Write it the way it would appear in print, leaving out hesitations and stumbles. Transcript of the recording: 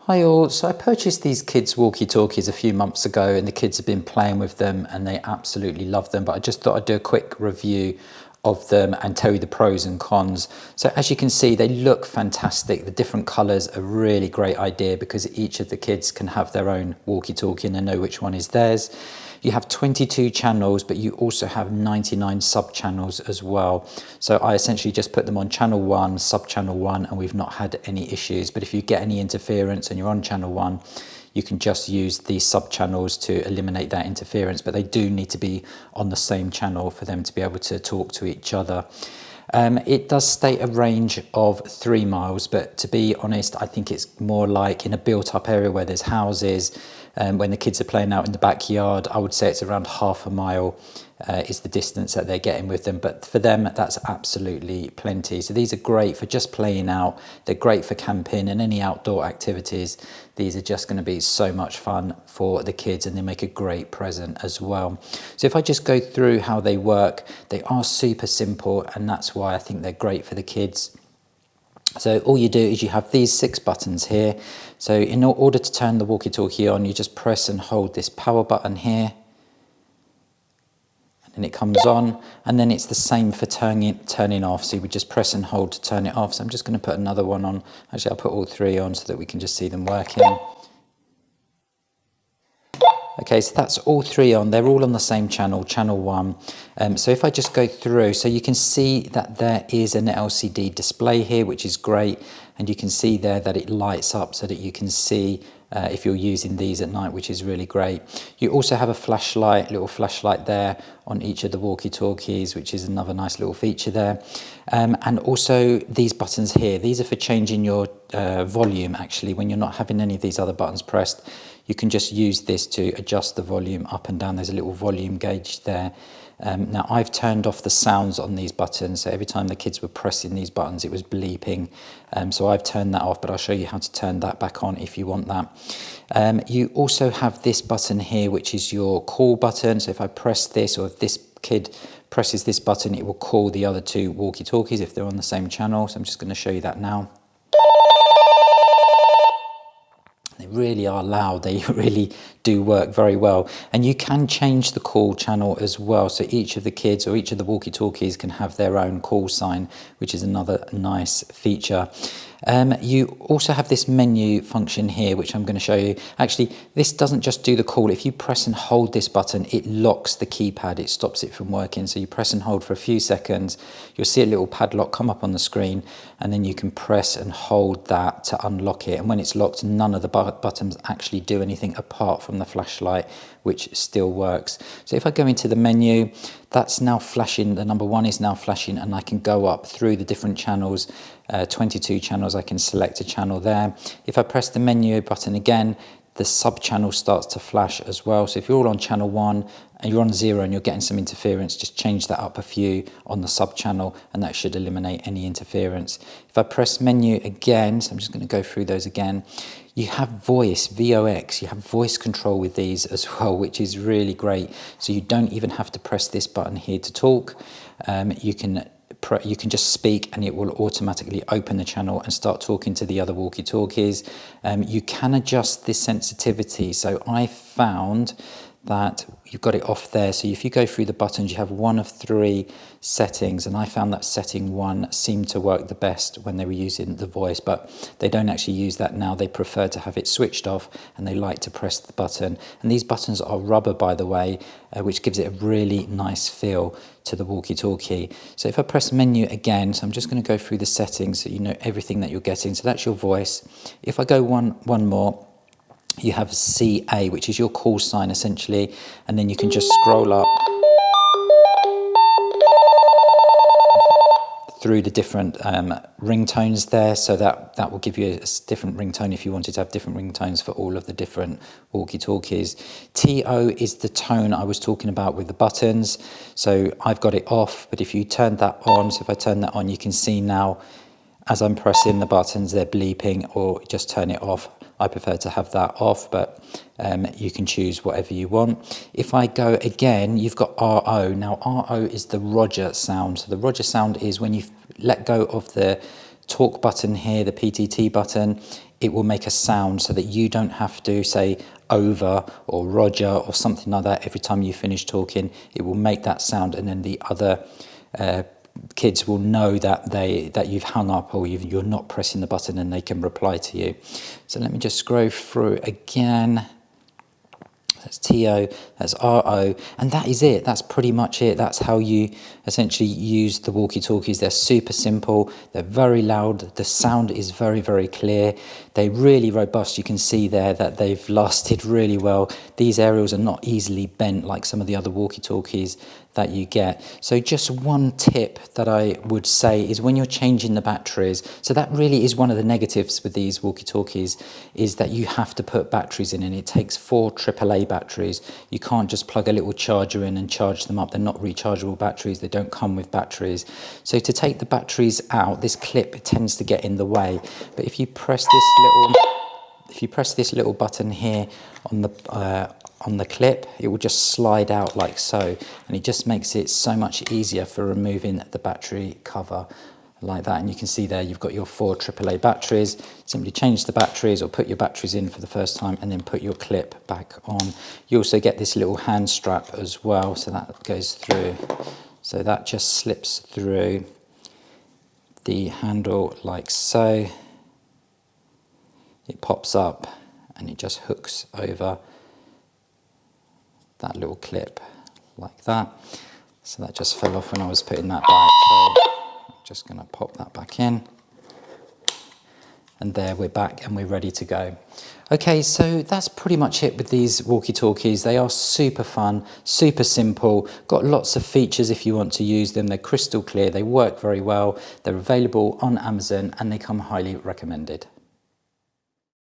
Hi all, so I purchased these Kids Walkie Talkies a few months ago and the kids have been playing with them and they absolutely love them, but I just thought I'd do a quick review of them and tell you the pros and cons. So as you can see, they look fantastic. The different colours are a really great idea because each of the kids can have their own walkie-talkie and they know which one is theirs. You have 22 channels, but you also have 99 sub-channels as well. So I essentially just put them on channel 1, sub-channel 1, and we've not had any issues. But if you get any interference and you're on channel 1, you can just use these sub-channels to eliminate that interference, but they do need to be on the same channel for them to be able to talk to each other. It does state a range of 3 miles, but to be honest, I think it's more like in a built-up area where there's houses, when the kids are playing out in the backyard, I would say it's around half a mile is the distance that they're getting with them. But for them, that's absolutely plenty. So these are great for just playing out. They're great for camping and any outdoor activities. These are just going to be so much fun for the kids and they make a great present as well. So if I just go through how they work, they are super simple and that's why I think they're great for the kids. So all you do is you have these 6 buttons here. So in order to turn the walkie-talkie on, you just press and hold this power button here. And it comes on, and then it's the same for turning off. So you would just press and hold to turn it off. So I'm just going to put another one on. Actually, I'll put all 3 on so that we can just see them working. Okay, so that's all 3 on. They're all on the same channel, channel 1. So if I just go through, so you can see that there is an LCD display here, which is great. And you can see there that it lights up so that you can see if you're using these at night, which is really great. You also have a flashlight, little flashlight there on each of the walkie-talkies, which is another nice little feature there. And also these buttons here, these are for changing your volume actually when you're not having any of these other buttons pressed. You can just use this to adjust the volume up and down. There's a little volume gauge there. Now I've turned off the sounds on these buttons, so every time the kids were pressing these buttons it was bleeping, so I've turned that off, but I'll show you how to turn that back on if you want that. You also have this button here which is your call button, so if I press this or if this kid presses this button it will call the other 2 walkie-talkies if they're on the same channel, so I'm just going to show you that now. They really are loud, they really do work very well. And you can change the call channel as well. So each of the kids or each of the walkie-talkies can have their own call sign, which is another nice feature. You also have this menu function here, which I'm going to show you. Actually, this doesn't just do the call. If you press and hold this button, it locks the keypad. It stops it from working. So you press and hold for a few seconds. You'll see a little padlock come up on the screen, and then you can press and hold that to unlock it. And when it's locked, none of the buttons actually do anything apart from the flashlight, which still works. So if I go into the menu, that's now flashing. The number 1 is now flashing, and I can go up through the different channels. 22 channels, I can select a channel there. If I press the menu button again, the sub channel starts to flash as well. So if you're all on channel 1 and you're on 0 and you're getting some interference, just change that up a few on the sub channel and that should eliminate any interference. If I press menu again, so I'm just going to go through those again, you have voice, VOX, you have voice control with these as well, which is really great. So you don't even have to press this button here to talk. You can just speak and it will automatically open the channel and start talking to the other walkie-talkies. You can adjust the sensitivity. So I found that you've got it off there. So if you go through the buttons, you have 1 of 3 settings, and I found that setting 1 seemed to work the best when they were using the voice, but they don't actually use that now. They prefer to have it switched off and they like to press the button. And these buttons are rubber, by the way, which gives it a really nice feel to the walkie-talkie. So if I press menu again, so I'm just going to go through the settings so you know everything that you're getting. So that's your voice. If I go one more, you have CA, which is your call sign essentially, and then you can just scroll up through the different ringtones there, so that will give you a different ringtone if you wanted to have different ringtones for all of the different walkie-talkies. TO is the tone I was talking about with the buttons, so I've got it off, but if you turn that on, so if I turn that on, you can see now as I'm pressing the buttons they're bleeping, or just turn it off. I prefer to have that off, but you can choose whatever you want. If I go again, you've got RO. Now RO is the Roger sound. So the Roger sound is when you let go of the talk button here, the PTT button, it will make a sound so that you don't have to say over or Roger or something like that every time you finish talking. It will make that sound, and then the other kids will know that you've hung up or you're not pressing the button, and they can reply to you. So let me just scroll through again. That's TO, that's RO, and that is it. That's pretty much it. That's how you essentially use the walkie-talkies. They're super simple, they're very loud, the sound is very, very clear. They're really robust. You can see there that they've lasted really well. These aerials are not easily bent like some of the other walkie-talkies that you get. So just one tip that I would say is when you're changing the batteries, so that really is one of the negatives with these walkie-talkies, is that you have to put batteries in, and it takes 4 AAA batteries. You can't just plug a little charger in and charge them up. They're not rechargeable batteries. They don't come with batteries. So to take the batteries out, this clip tends to get in the way. But if you press this little button here on the clip, it will just slide out like so, and it just makes it so much easier for removing the battery cover like that. And you can see there you've got your 4 AAA batteries. Simply change the batteries or put your batteries in for the first time, and then put your clip back on. You also get this little hand strap as well, so that goes through, so that just slips through the handle like so. It pops up and it just hooks over that little clip like that. So that just fell off when I was putting that back, so I'm just going to pop that back in, and there we're back and we're ready to go. Okay, so that's pretty much it with these walkie-talkies. They are super fun, super simple, got lots of features if you want to use them. They're crystal clear, they work very well, they're available on Amazon, and they come highly recommended.